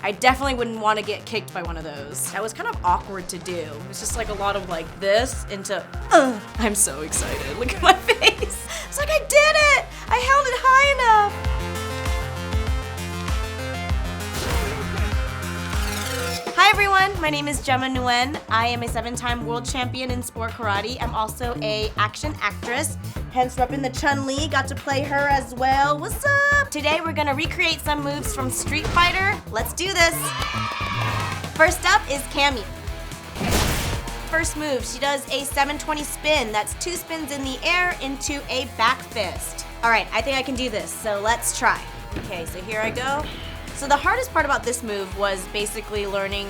I definitely wouldn't want to get kicked by one of those. That was kind of awkward to do. It's just like a lot of like this into, I'm so excited. Look at my face. It's like I did it. I held it high enough. Hi everyone, my name is Gemma Nguyen. I am a 7-time world champion in sport karate. I'm also a action actress, hence repping the Chun-Li. Got to play her as well. What's up? Today we're gonna recreate some moves from Street Fighter. Let's do this. First up is Cami. First move, she does a 720 spin. That's 2 spins in the air into a back fist. All right, I think I can do this, so let's try. Okay, so here I go. So the hardest part about this move was basically learning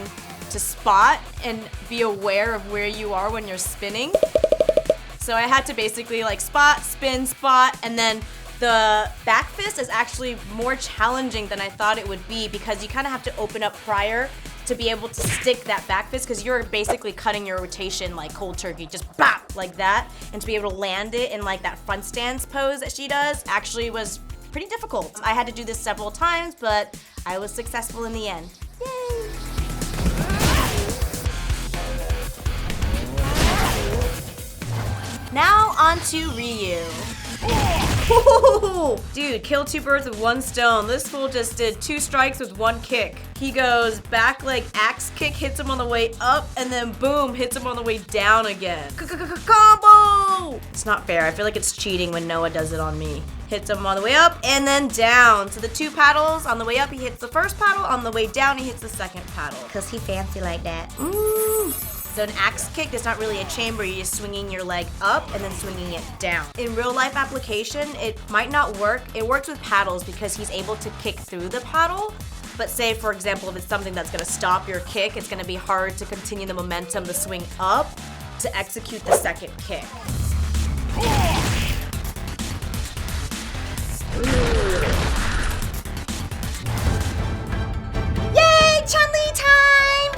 to spot and be aware of where you are when you're spinning. So I had to basically like spot, spin, spot, and then the back fist is actually more challenging than I thought it would be because you kind of have to open up prior to be able to stick that back fist because you're basically cutting your rotation like cold turkey, just bop, like that. And to be able to land it in like that front stance pose that she does actually was pretty difficult. I had to do this several times, but I was successful in the end. Yay! Now on to Ryu. Ooh, dude, kill 2 birds with 1 stone. This fool just did 2 strikes with 1 kick. He goes back leg axe kick, hits him on the way up, and then boom, hits him on the way down again. Combo! It's not fair. I feel like it's cheating when Noah does it on me. Hits him on the way up and then down. So the 2 paddles, on the way up he hits the first paddle, on the way down he hits the second paddle. Cause he fancy like that. So an axe kick is not really a chamber, you're just swinging your leg up and then swinging it down. In real life application, it might not work. It works with paddles because he's able to kick through the paddle. But say, for example, if it's something that's gonna stop your kick, it's gonna be hard to continue the momentum to swing up to execute the second kick. Yay, Chun-Li time!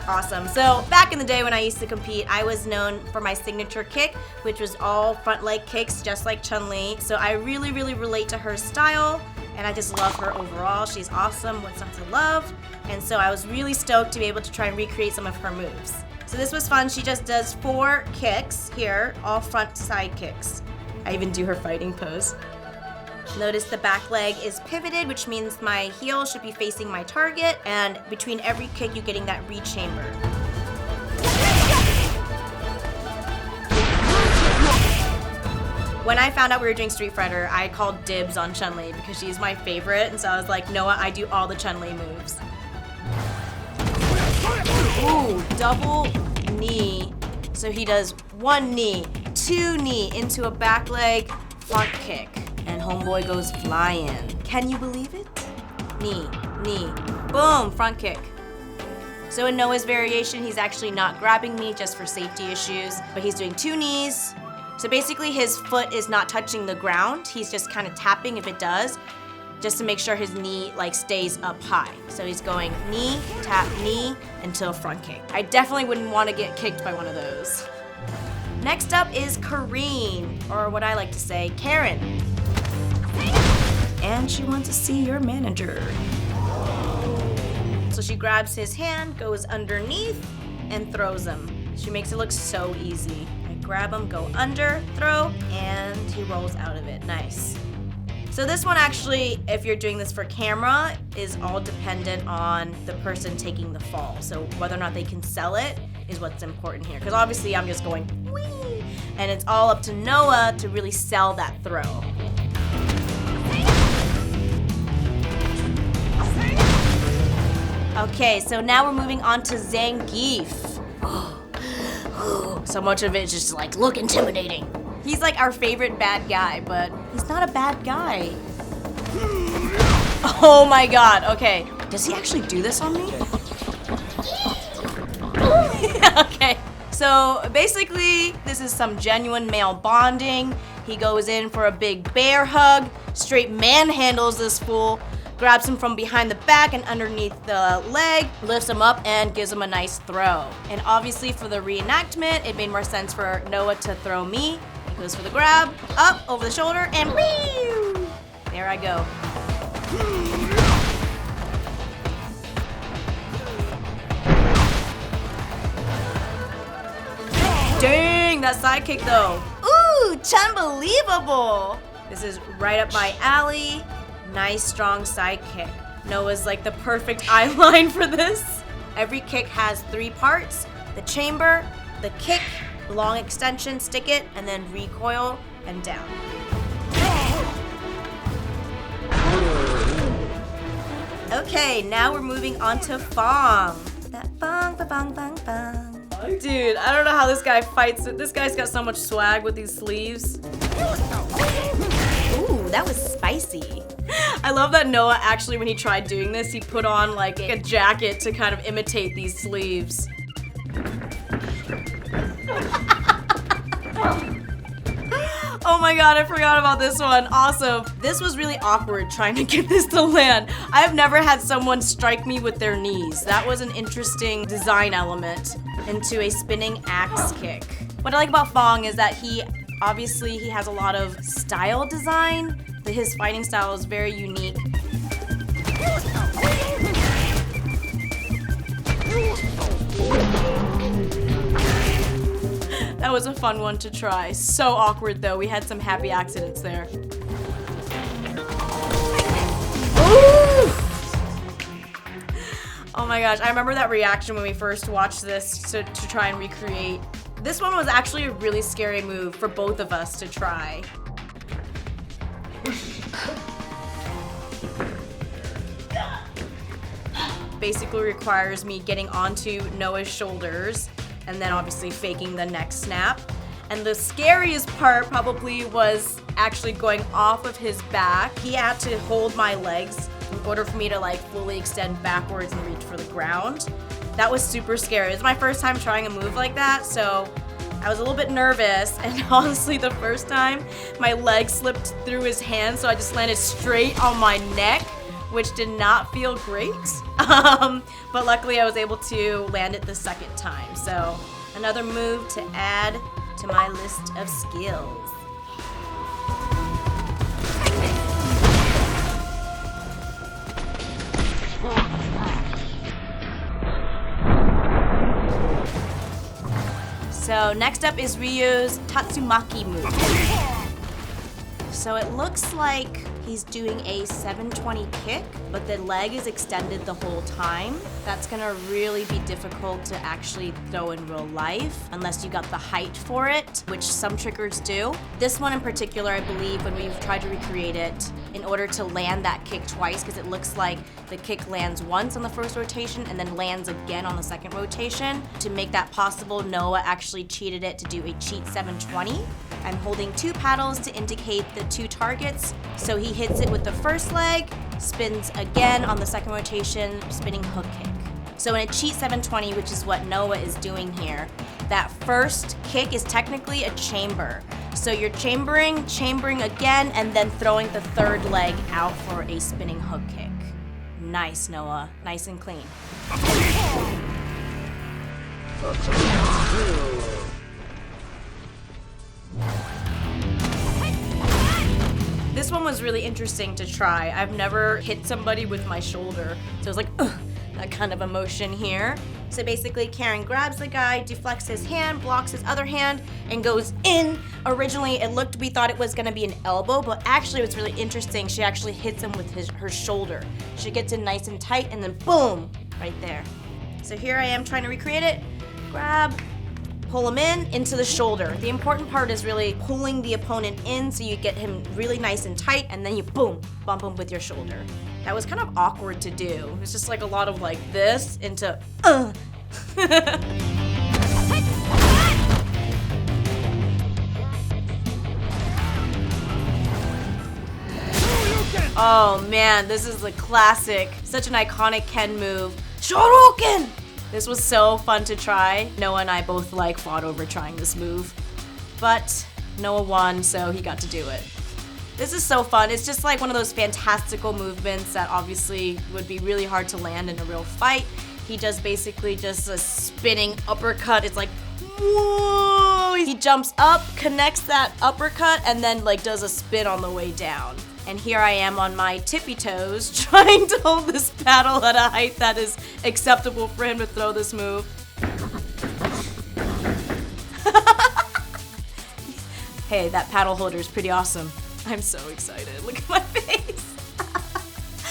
Awesome. So back in the day when I used to compete, I was known for my signature kick, which was all front leg kicks, just like Chun-Li. So I really relate to her style, and I just love her overall. She's awesome. What's not to love? And so I was really stoked to be able to try and recreate some of her moves. So this was fun. She just does 4 kicks here, all front side kicks. I even do her fighting pose. Notice the back leg is pivoted, which means my heel should be facing my target, and between every kick you're getting that re-chamber. When I found out we were doing Street Fighter, I called dibs on Chun-Li because she's my favorite, and so I was like, Noah, I do all the Chun-Li moves. Ooh, double knee. So he does 1 knee, 2 knee into a back leg front kick. And homeboy goes flying. Can you believe it? Knee, knee, boom, front kick. So in Noah's variation, he's actually not grabbing me just for safety issues, but he's doing 2 knees. So basically his foot is not touching the ground. He's just kind of tapping if it does, just to make sure his knee like stays up high. So he's going knee, tap, knee, until front kick. I definitely wouldn't want to get kicked by one of those. Next up is Karine, or what I like to say, Karine. And she wants to see your manager. So she grabs his hand, goes underneath, and throws him. She makes it look so easy. I grab him, go under, throw, and he rolls out of it. Nice. So this one actually, if you're doing this for camera, is all dependent on the person taking the fall. So whether or not they can sell it is what's important here. Because obviously I'm just going, whee! And it's all up to Noah to really sell that throw. Okay, so now we're moving on to Zangief. So much of it is just like, look intimidating. He's like our favorite bad guy, but he's not a bad guy. Oh my god, okay. Does he actually do this on me? Okay, so basically this is some genuine male bonding. He goes in for a big bear hug, straight manhandles this fool, grabs him from behind the back and underneath the leg, lifts him up and gives him a nice throw. And obviously for the reenactment, it made more sense for Noah to throw me. He goes for the grab, up, over the shoulder, and whee! There I go. that sidekick though. Ooh, unbelievable. This is right up my alley. Nice, strong sidekick. Noah's like the perfect eye line for this. Every kick has 3 parts. The chamber, the kick, the long extension, stick it, and then recoil and down. Okay, now we're moving on to Fong. That Fong, ba-bong, bong, bong. Dude, I don't know how this guy fights it. This guy's got so much swag with these sleeves. Ooh, that was spicy. I love that Noah actually, when he tried doing this, he put on like a jacket to kind of imitate these sleeves. Oh my god, I forgot about this one. Awesome. This was really awkward trying to get this to land. I've never had someone strike me with their knees. That was an interesting design element into a spinning axe kick. What I like about Fong is that he has a lot of style design. His fighting style is very unique. That was a fun one to try. So awkward though. We had some happy accidents there. Ooh! Oh my gosh, I remember that reaction when we first watched this to try and recreate. This one was actually a really scary move for both of us to try. Basically requires me getting onto Noah's shoulders and then obviously faking the neck snap. And the scariest part probably was actually going off of his back. He had to hold my legs in order for me to like fully extend backwards and reach for the ground. That was super scary. It was my first time trying a move like that, so I was a little bit nervous, and honestly the first time my leg slipped through his hand, so I just landed straight on my neck, which did not feel great. But luckily I was able to land it the second time. So another move to add to my list of skills. So next up is Ryu's Tatsumaki move. So it looks like he's doing a 720 kick, but the leg is extended the whole time. That's gonna really be difficult to actually throw in real life, unless you got the height for it, which some triggers do. This one in particular, I believe, when we've tried to recreate it, in order to land that kick twice, because it looks like the kick lands once on the first rotation and then lands again on the second rotation. To make that possible, Noah actually cheated it to do a cheat 720. I'm holding 2 paddles to indicate the 2 targets. So he hits it with the first leg, spins again on the second rotation, spinning hook kick. So in a cheat 720, which is what Noah is doing here, that first kick is technically a chamber. So you're chambering again, and then throwing the third leg out for a spinning hook kick. Nice, Noah. Nice and clean. This one was really interesting to try. I've never hit somebody with my shoulder, so it was like, ugh, that kind of emotion here. So basically, Karine grabs the guy, deflects his hand, blocks his other hand, and goes in. Originally, we thought it was gonna be an elbow, but actually it was really interesting. She actually hits him with her shoulder. She gets in nice and tight, and then boom, right there. So here I am trying to recreate it. Grab, pull him into the shoulder. The important part is really pulling the opponent in so you get him really nice and tight, and then you boom, bump him with your shoulder. That was kind of awkward to do. It was just like a lot of like this into Oh man, this is a classic, such an iconic Ken move. Shoryuken! This was so fun to try. Noah and I both fought over trying this move, but Noah won, so he got to do it. This is so fun. It's just like one of those fantastical movements that obviously would be really hard to land in a real fight. He does basically just a spinning uppercut. It's like, whoa! He jumps up, connects that uppercut, and then does a spin on the way down. And here I am on my tippy toes trying to hold this paddle at a height that is acceptable for him to throw this move. hey, that paddle holder is pretty awesome. I'm so excited. Look at my face.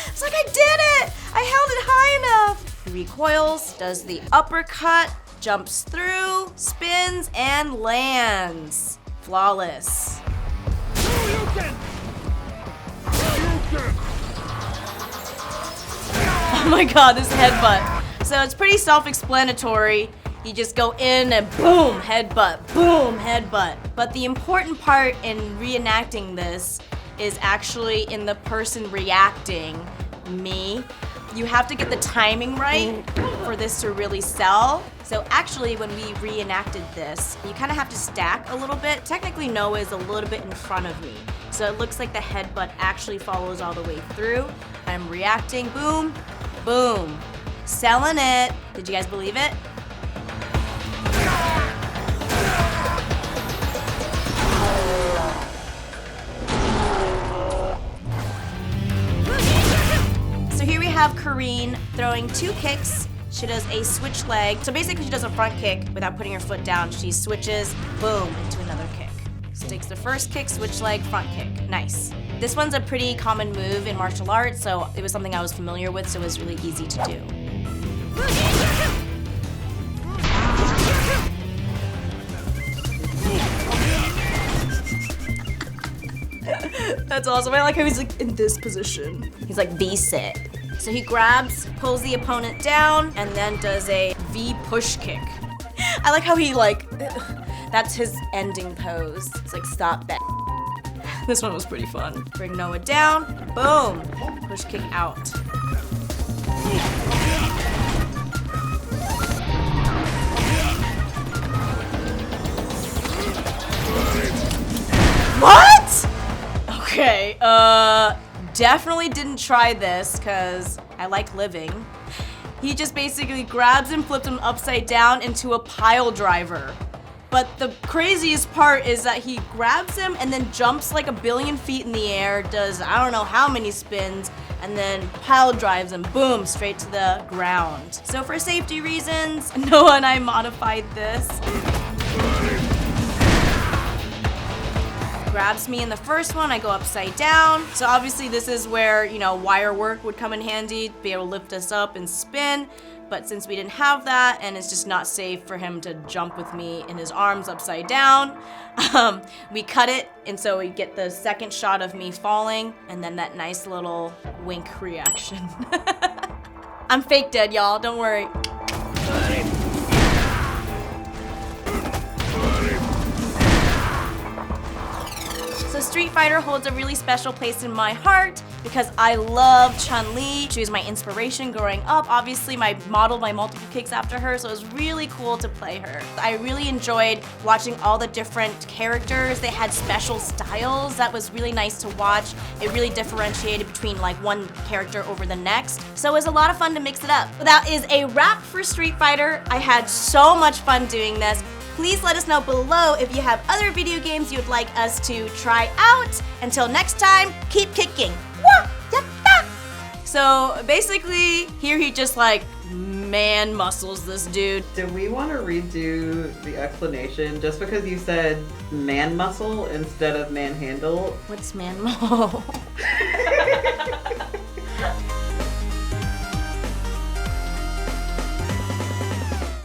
It's like I did it! I held it high enough. He recoils, does the uppercut, jumps through, spins, and lands. Flawless. Oh my god, this headbutt. So it's pretty self-explanatory. You just go in and boom, headbutt, boom, headbutt. But the important part in reenacting this is actually in the person reacting, me. You have to get the timing right for this to really sell. So actually, when we reenacted this, you kind of have to stack a little bit. Technically, Noah is a little bit in front of me. So it looks like the headbutt actually follows all the way through. I'm reacting, boom, boom. Selling it. Did you guys believe it? So here we have Karine throwing 2 kicks. She does a switch leg. So basically she does a front kick without putting her foot down. She switches, boom, into another kick. So takes the first kick, switch leg, front kick. Nice. This one's a pretty common move in martial arts, so it was something I was familiar with, so it was really easy to do. That's awesome. I like how he's like in this position. He's like V-sit. So he grabs, pulls the opponent down, and then does a V push kick. I like how he like, that's his ending pose. It's like, stop that. This one was pretty fun. Bring Noah down, boom, push kick out. What? Okay, definitely didn't try this because I like living. He just basically grabs and flips him upside down into a pile driver. But the craziest part is that he grabs him and then jumps like 1,000,000,000 feet in the air, does I don't know how many spins, and then pile drives him, boom, straight to the ground. So for safety reasons, Noah and I modified this. Grabs me in the first one, I go upside down. So obviously this is where, you know, wire work would come in handy, be able to lift us up and spin. But since we didn't have that, and it's just not safe for him to jump with me in his arms upside down, we cut it, and so we get the second shot of me falling, and then that nice little wink reaction. I'm fake dead, y'all, don't worry. So Street Fighter holds a really special place in my heart because I love Chun-Li. She was my inspiration growing up. Obviously, I modeled my multiple kicks after her, so it was really cool to play her. I really enjoyed watching all the different characters. They had special styles. That was really nice to watch. It really differentiated between like one character over the next. So it was a lot of fun to mix it up. That is a wrap for Street Fighter. I had so much fun doing this. Please let us know below if you have other video games you'd like us to try out. Until next time, keep kicking. So basically, here he just like man muscles this dude. Do we want to redo the explanation just because you said man muscle instead of manhandle? What's man muscle?